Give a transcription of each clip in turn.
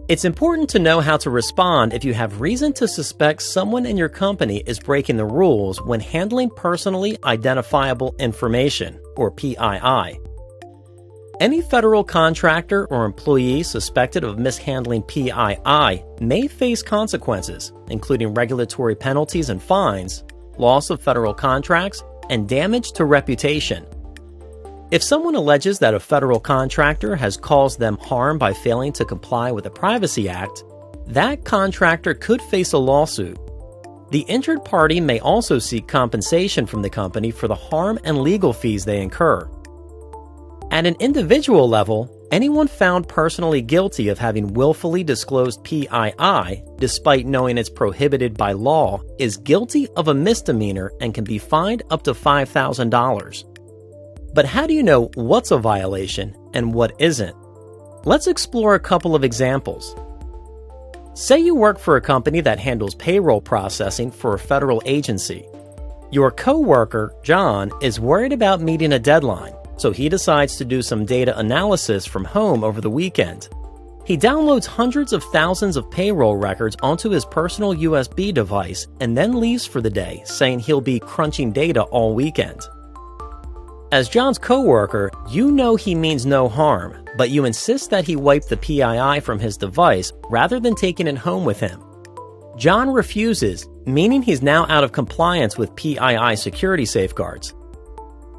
It's important to know how to respond if you have reason to suspect someone in your company is breaking the rules when handling personally identifiable information, or PII. Any federal contractor or employee suspected of mishandling PII may face consequences, including regulatory penalties and fines, loss of federal contracts, and damage to reputation. If someone alleges that a federal contractor has caused them harm by failing to comply with the Privacy Act, that contractor could face a lawsuit. The injured party may also seek compensation from the company for the harm and legal fees they incur. At an individual level, anyone found personally guilty of having willfully disclosed PII, despite knowing it's prohibited by law, is guilty of a misdemeanor and can be fined up to $5,000. But how do you know what's a violation and what isn't? Let's explore a couple of examples. Say you work for a company that handles payroll processing for a federal agency. Your coworker, John, is worried about meeting a deadline, so he decides to do some data analysis from home over the weekend. He downloads hundreds of thousands of payroll records onto his personal USB device and then leaves for the day, saying he'll be crunching data all weekend. As John's coworker, you know he means no harm, but you insist that he wipe the PII from his device rather than taking it home with him. John refuses, meaning he's now out of compliance with PII security safeguards.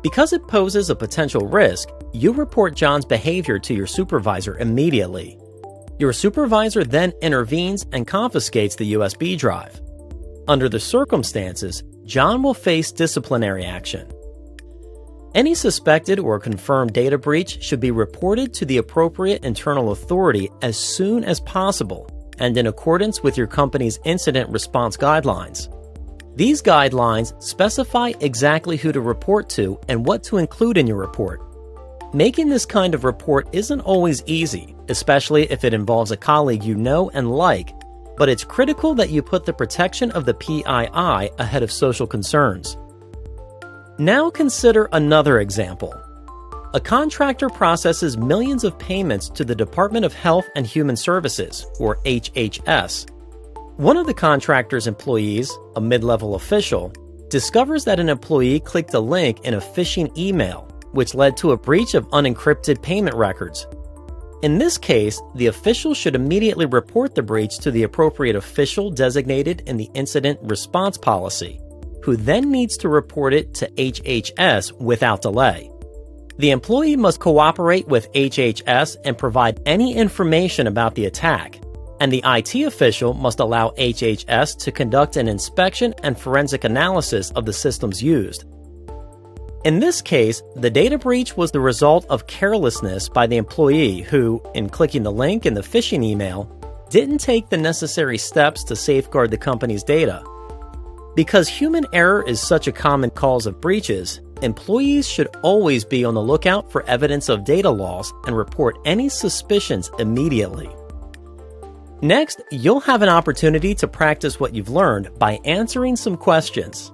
Because it poses a potential risk, you report John's behavior to your supervisor immediately. Your supervisor then intervenes and confiscates the USB drive. Under the circumstances, John will face disciplinary action. Any suspected or confirmed data breach should be reported to the appropriate internal authority as soon as possible and in accordance with your company's incident response guidelines. These guidelines specify exactly who to report to and what to include in your report. Making this kind of report isn't always easy, especially if it involves a colleague you know and like, but it's critical that you put the protection of the PII ahead of social concerns. Now consider another example. A contractor processes millions of payments to the Department of Health and Human Services, or HHS. One of the contractor's employees, a mid-level official, discovers that an employee clicked a link in a phishing email, which led to a breach of unencrypted payment records. In this case, the official should immediately report the breach to the appropriate official designated in the incident response policy, who then needs to report it to HHS without delay. The employee must cooperate with HHS and provide any information about the attack, and the IT official must allow HHS to conduct an inspection and forensic analysis of the systems used. In this case, the data breach was the result of carelessness by the employee who, in clicking the link in the phishing email, didn't take the necessary steps to safeguard the company's data. Because human error is such a common cause of breaches, employees should always be on the lookout for evidence of data loss and report any suspicions immediately. Next, you'll have an opportunity to practice what you've learned by answering some questions.